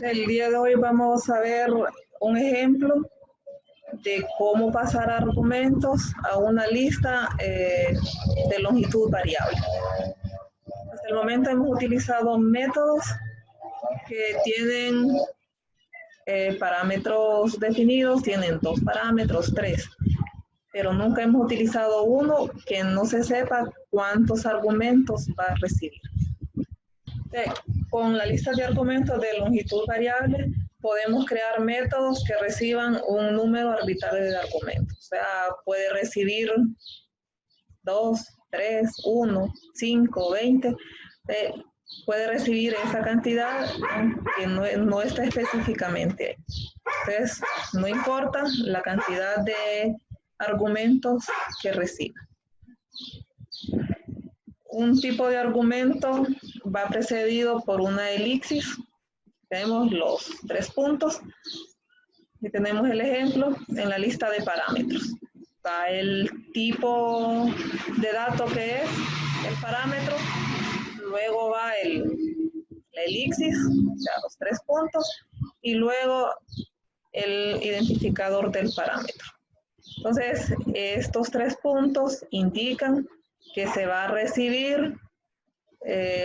El día de hoy vamos a ver un ejemplo de cómo pasar argumentos a una lista de longitud variable. Hasta el momento hemos utilizado métodos que tienen parámetros definidos, tienen 2 parámetros, 3, pero nunca hemos utilizado uno que no se sepa cuántos argumentos va a recibir. Con la lista de argumentos de longitud variable podemos crear métodos que reciban un número arbitrario de argumentos. O sea, puede recibir 2, 3, 1, 5, 20. Puede recibir esa cantidad que no está específicamente ahí. Entonces, no importa la cantidad de argumentos que reciba. Un tipo de argumento va precedido por una elipsis. Tenemos los 3 puntos. Y tenemos el ejemplo en la lista de parámetros. Está el tipo de dato que es el parámetro. Luego va la elipsis, o sea, los 3 puntos. Y luego el identificador del parámetro. Entonces, estos 3 puntos indican que se va a recibir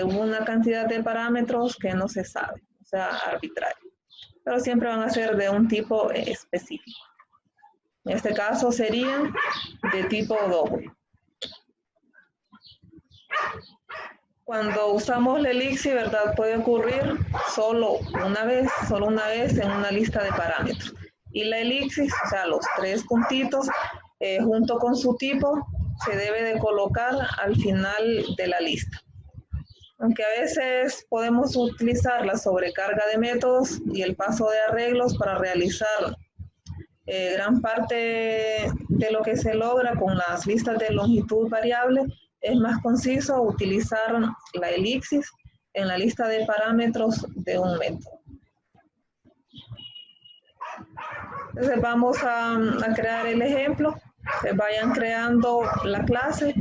una cantidad de parámetros que no se sabe, o sea, arbitrario. Pero siempre van a ser de un tipo específico. En este caso serían de tipo doble. Cuando usamos la elipsis, ¿verdad? Puede ocurrir solo una vez en una lista de parámetros. Y la elipsis, o sea, los 3 puntitos, junto con su tipo, se debe de colocar al final de la lista. Aunque a veces podemos utilizar la sobrecarga de métodos y el paso de arreglos para realizar gran parte de lo que se logra con las listas de longitud variable, es más conciso utilizar la elipsis en la lista de parámetros de un método. Entonces vamos a crear el ejemplo. Se vayan creando la clase.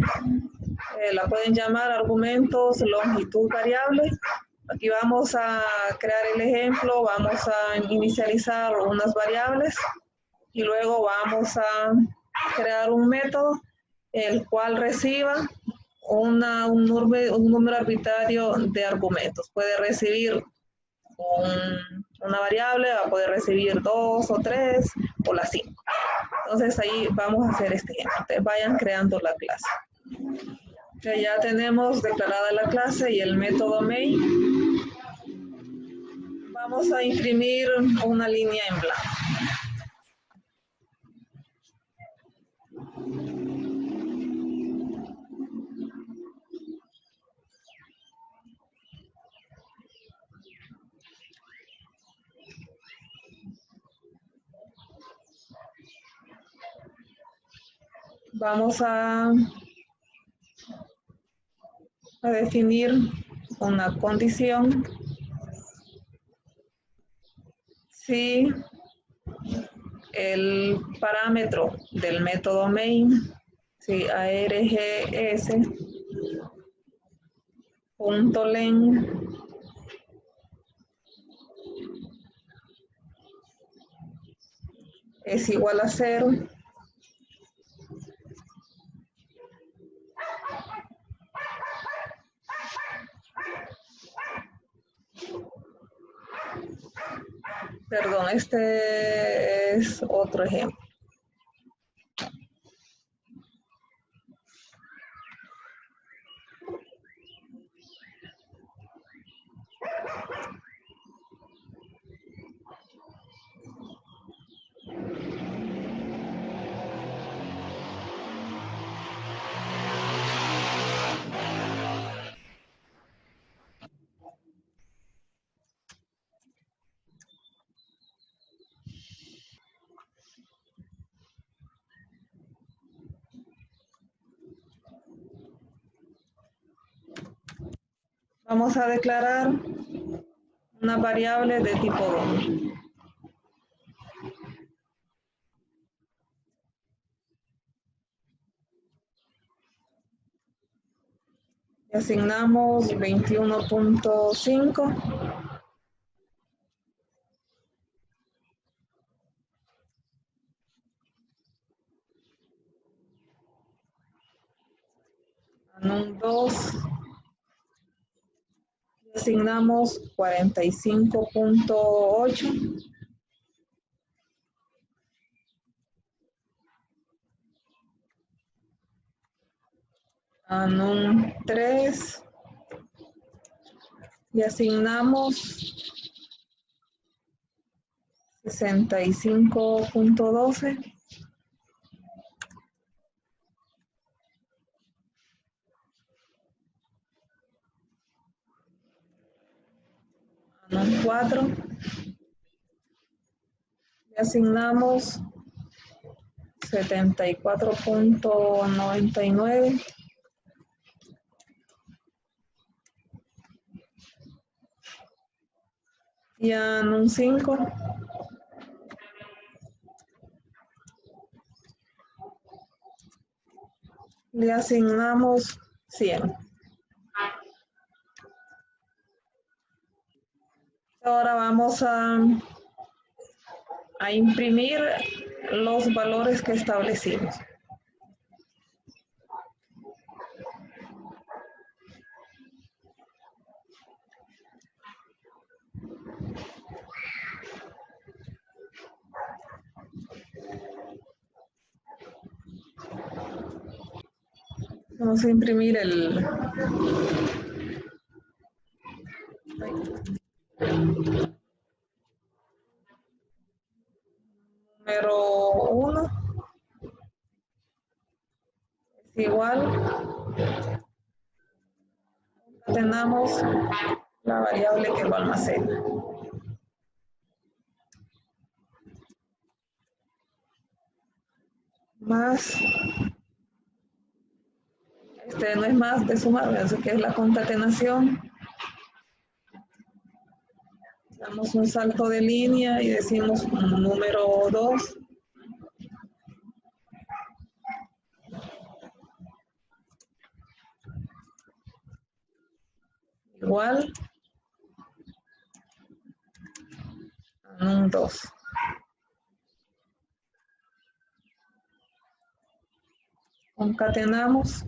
La pueden llamar argumentos longitud variable. Aquí vamos a crear el ejemplo, vamos a inicializar unas variables y luego vamos a crear un método el cual reciba un número arbitrario de argumentos. Puede recibir una variable, va a poder recibir 2 o 3 o las 5. Entonces ahí vamos a hacer este ejemplo. Entonces vayan creando la clase. Que ya tenemos declarada la clase y el método main. Vamos a imprimir una línea en blanco. Vamos a definir una condición. Si el parámetro del método main, si args.len es igual a 0, perdón, este es otro ejemplo. Vamos a declarar una variable de tipo doble. Asignamos 21.5 un 2. Asignamos 45.8. Un 3. Y asignamos 65.12. Un 4. Y asignamos 74.99. Y en un 5. Le asignamos 100. Ahora vamos a imprimir los valores que establecimos. Vamos a imprimir el número 1 es igual. Tenemos la variable que lo almacena. Más, no es más de sumar, así que es la concatenación. Damos un salto de línea y decimos número 2. Igual a un 2. Concatenamos.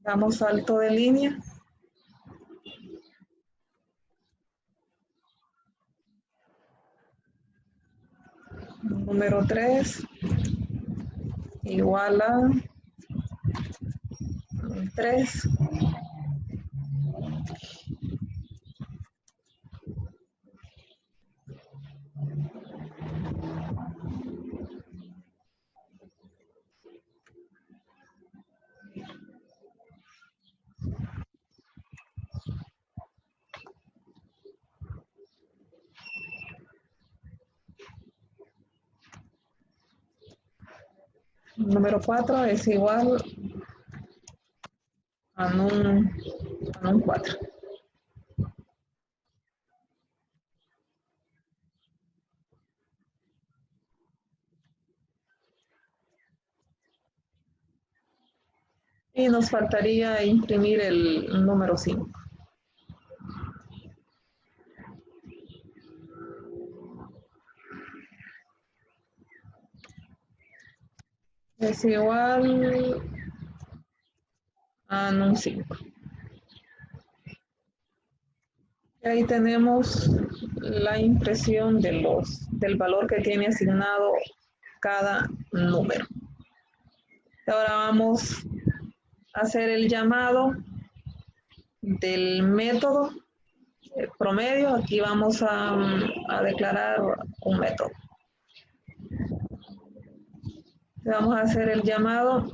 Damos salto de línea. Número 3 igual a 3. Número 4 es igual a un 4. Y nos faltaría imprimir el número 5. Es igual a un 5. Y ahí tenemos la impresión del valor que tiene asignado cada número. Ahora vamos a hacer el llamado del método promedio. Aquí vamos a declarar un método. Vamos a hacer el llamado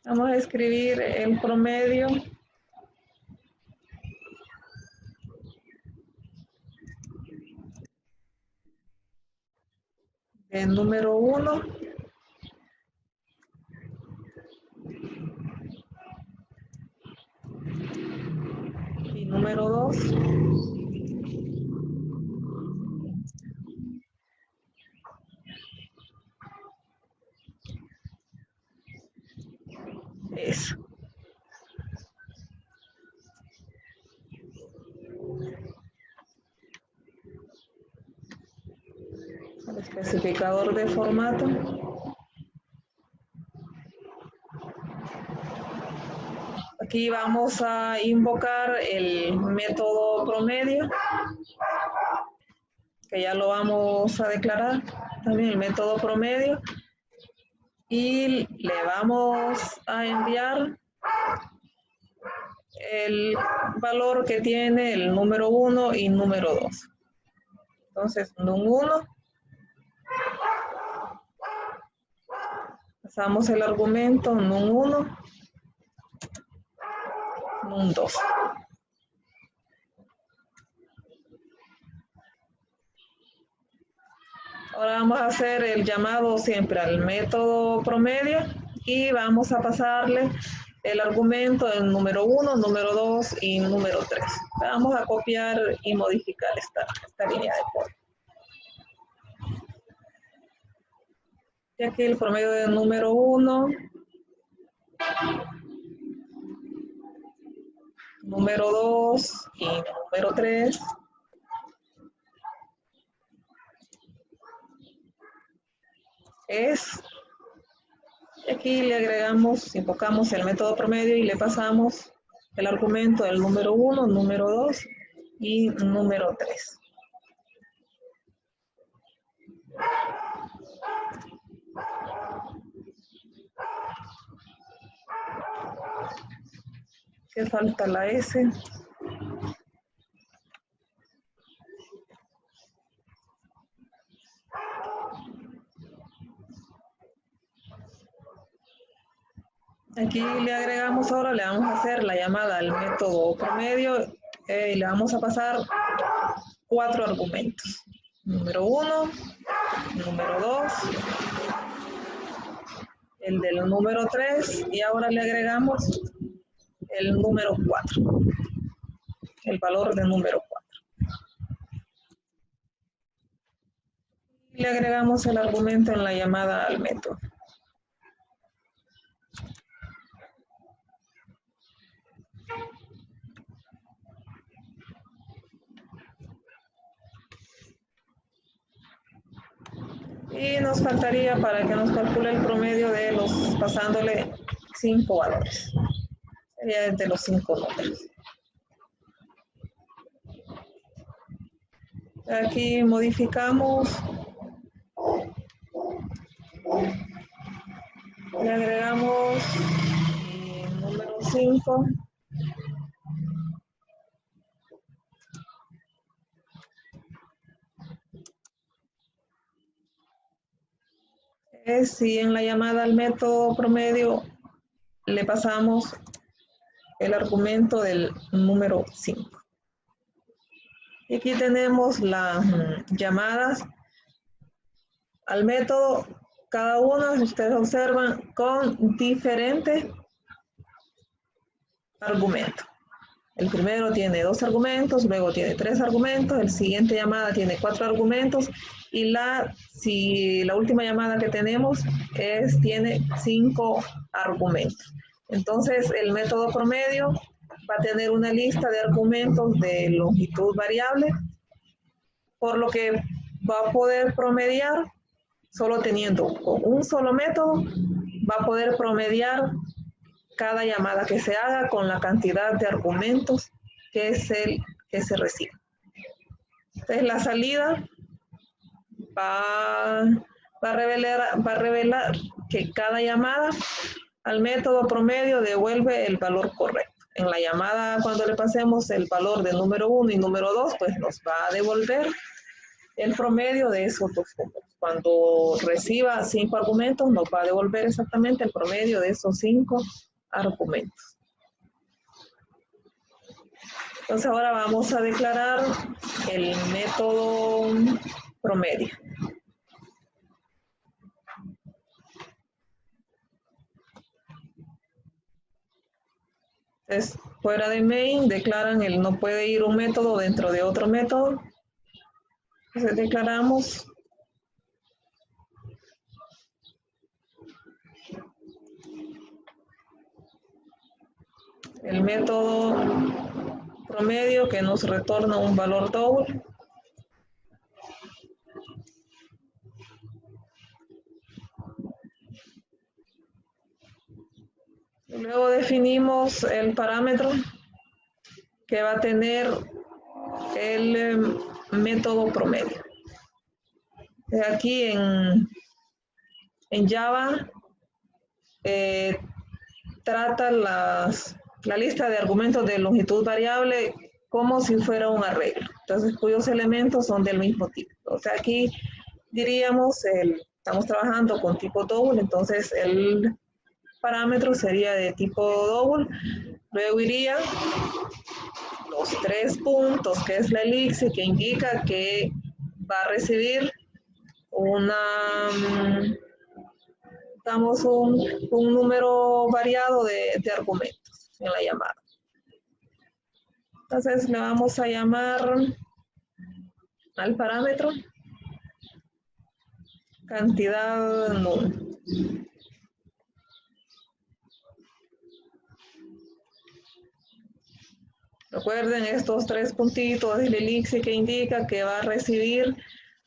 vamos a escribir el promedio del número 1 es. El especificador de formato. Aquí vamos a invocar el método promedio, que ya lo vamos a declarar, también el método promedio, y le vamos a enviar el valor que tiene el número 1 y número 2. Entonces, num1, pasamos el argumento num1, num2. Ahora vamos a hacer el llamado siempre al método promedio y vamos a pasarle el argumento en número 1, número 2 y número 3. Vamos a copiar y modificar esta línea de código. Y aquí el promedio del número 1, número 2 y número 3. Es, aquí le agregamos, invocamos el método promedio y le pasamos el argumento del número 1, número 2 y número 3. ¿Qué falta la S? Aquí le agregamos ahora, le vamos a hacer la llamada al método promedio y le vamos a pasar 4 argumentos. Número 1, número 2, el del número 3 y ahora le agregamos el número 4, el valor del número 4. Y le agregamos el argumento en la llamada al método. Y nos faltaría para que nos calcule el promedio de los, pasándole 5 valores. Sería de los 5 números. Aquí modificamos. Le agregamos el número 5. Es si en la llamada al método promedio le pasamos el argumento del número 5. Y aquí tenemos las llamadas al método, cada una, si ustedes observan, con diferentes argumentos. El primero tiene 2 argumentos, luego tiene 3 argumentos, el siguiente llamada tiene 4 argumentos y si la última llamada que tenemos tiene 5 argumentos. Entonces el método promedio va a tener una lista de argumentos de longitud variable, por lo que va a poder promediar, solo teniendo un solo método, va a poder promediar cada llamada que se haga con la cantidad de argumentos que se recibe. Entonces la salida va a revelar que cada llamada al método promedio devuelve el valor correcto. En la llamada, cuando le pasemos el valor del número 1 y número 2, pues nos va a devolver el promedio de esos dos números. Cuando reciba 5 argumentos, nos va a devolver exactamente el promedio de esos 5 argumentos. Entonces ahora vamos a declarar el método promedio. Entonces, fuera de main, declaran el no puede ir un método dentro de otro método. Entonces declaramos el método promedio que nos retorna un valor doble. Luego definimos el parámetro que va a tener el método promedio. Aquí en Java trata la lista de argumentos de longitud variable como si fuera un arreglo. Entonces, cuyos elementos son del mismo tipo. O sea, aquí diríamos, estamos trabajando con tipo double, entonces el parámetro sería de tipo double. Luego iría los 3 puntos, que es la elipse, que indica que va a recibir digamos, un número variado de argumentos en la llamada. Entonces le vamos a llamar al parámetro cantidad null. Recuerden estos 3 puntitos del elipse que indica que va a recibir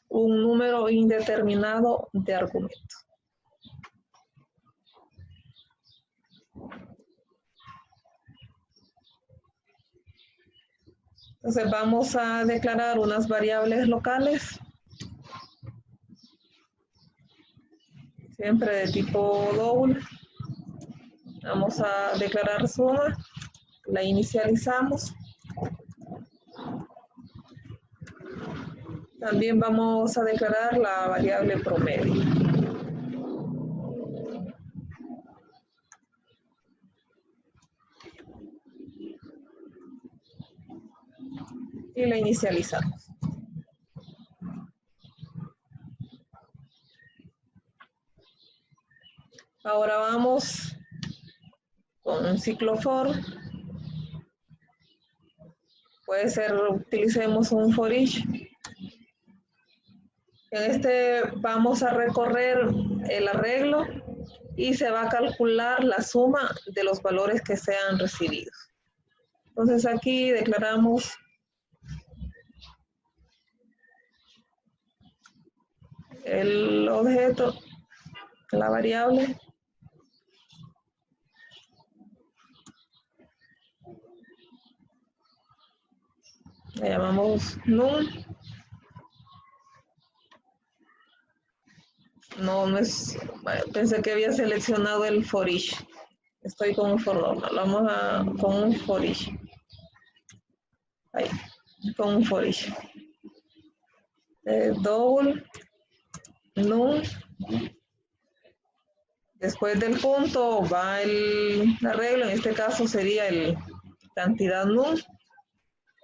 un número indeterminado de argumentos. Entonces vamos a declarar unas variables locales, siempre de tipo double. Vamos a declarar suma, la inicializamos. También vamos a declarar la variable promedio. Y la inicializamos. Ahora vamos con un ciclo for. Puede ser, utilicemos un for each. En este vamos a recorrer el arreglo y se va a calcular la suma de los valores que sean recibidos. Entonces aquí declaramos el objeto, la variable. Le llamamos null. No es, pensé que había seleccionado el for each. Estoy con un for normal. Vamos con un for each. Ahí, con un for each. Double, null. Después del punto va el arreglo, en este caso sería el cantidad null.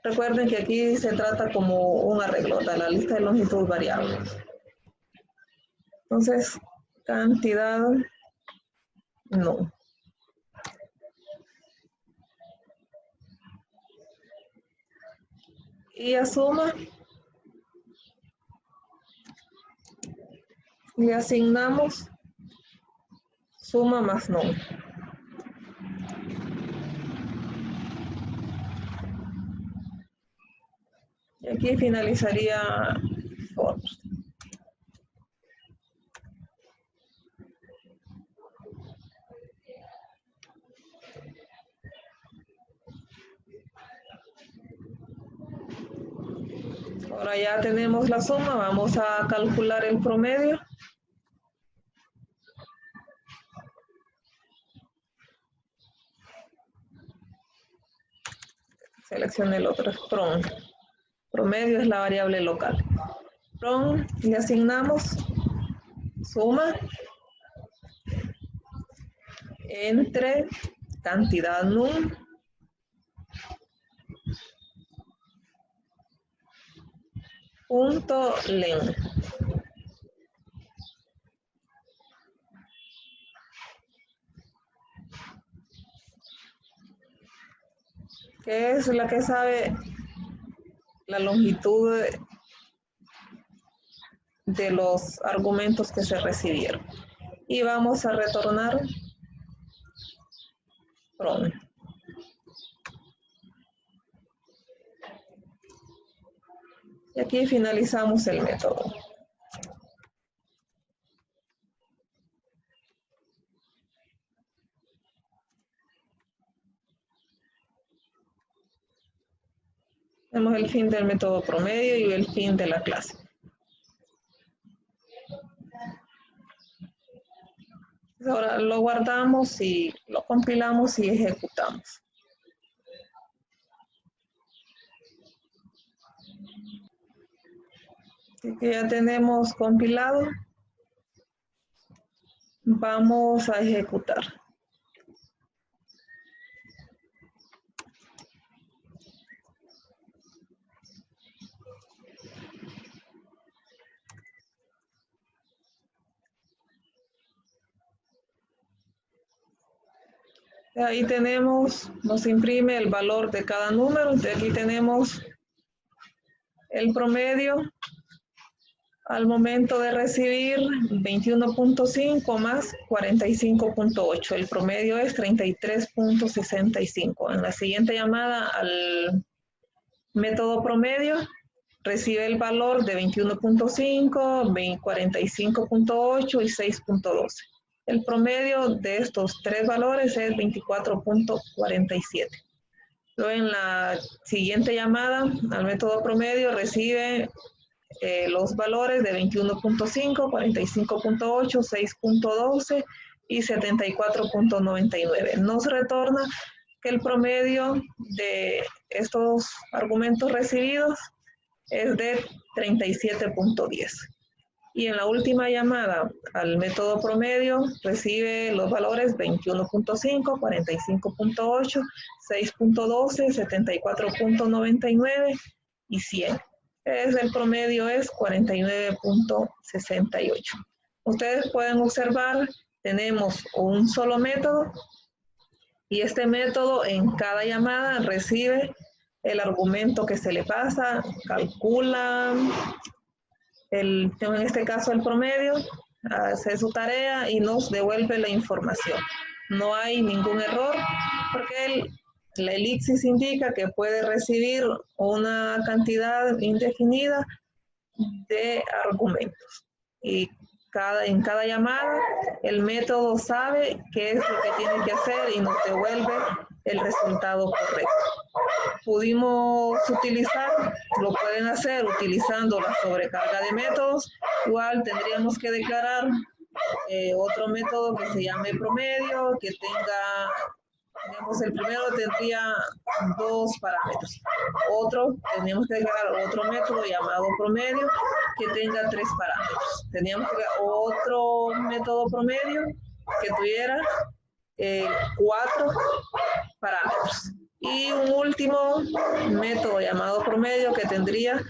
Recuerden que aquí se trata como un arreglo de la lista de longitud variable. Entonces, cantidad null. Y a suma le asignamos suma más null. Y aquí finalizaría for. Ahora ya tenemos la suma, vamos a calcular el promedio. Seleccione el otro, from. Promedio es la variable local. From, le asignamos suma entre cantidad null punto len. Que es la que sabe la longitud de los argumentos que se recibieron. Y vamos a retornar from. Y aquí finalizamos el método. Tenemos el fin del método promedio y el fin de la clase. Ahora lo guardamos y lo compilamos y ejecutamos. Así que ya tenemos compilado. Vamos a ejecutar. Ahí tenemos, nos imprime el valor de cada número. Entonces aquí tenemos el promedio al momento de recibir 21.5 más 45.8. El promedio es 33.65. En la siguiente llamada al método promedio, recibe el valor de 21.5, 45.8 y 6.12. El promedio de estos tres valores es 24.47. Luego en la siguiente llamada al método promedio recibe los valores de 21.5, 45.8, 6.12 y 74.99. Nos retorna que el promedio de estos argumentos recibidos es de 37.10. Y en la última llamada al método promedio recibe los valores 21.5, 45.8, 6.12, 74.99 y 100. El promedio es 49.68. Ustedes pueden observar, tenemos un solo método y este método en cada llamada recibe el argumento que se le pasa, calcula, en este caso el promedio, hace su tarea y nos devuelve la información. No hay ningún error porque la elipsis indica que puede recibir una cantidad indefinida de argumentos. Y en cada llamada el método sabe qué es lo que tiene que hacer y nos devuelve el resultado correcto. Pudimos utilizar, lo pueden hacer utilizando la sobrecarga de métodos. Igual tendríamos que declarar otro método que se llame promedio, que tenga, digamos, el primero tendría dos parámetros. Teníamos que declarar otro método llamado promedio que tenga tres parámetros. Teníamos que declarar otro método promedio que tuviera 4 parámetros. Y un último método llamado promedio que tendría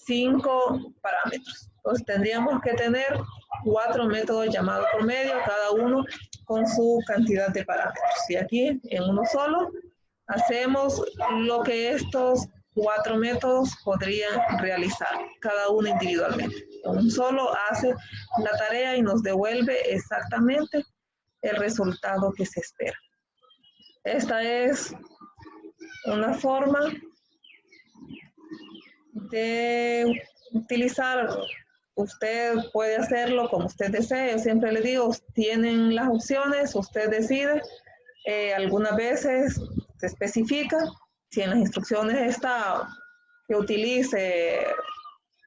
5 parámetros. Entonces tendríamos que tener 4 métodos llamados promedio, cada uno con su cantidad de parámetros. Y aquí en uno solo hacemos lo que estos 4 métodos podrían realizar, cada uno individualmente. Un solo hace la tarea y nos devuelve exactamente el resultado que se espera. Esta es una forma de utilizar. Usted puede hacerlo como usted desee. Yo siempre le digo, tienen las opciones, usted decide. Algunas veces se especifica, si en las instrucciones está que utilice,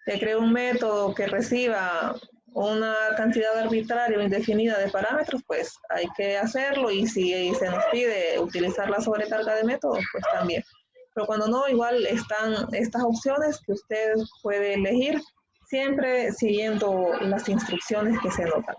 que cree un método que reciba una cantidad arbitraria o indefinida de parámetros, pues hay que hacerlo, y si se nos pide utilizar la sobrecarga de métodos, pues también. Pero cuando no, igual están estas opciones que usted puede elegir, siempre siguiendo las instrucciones que se notan.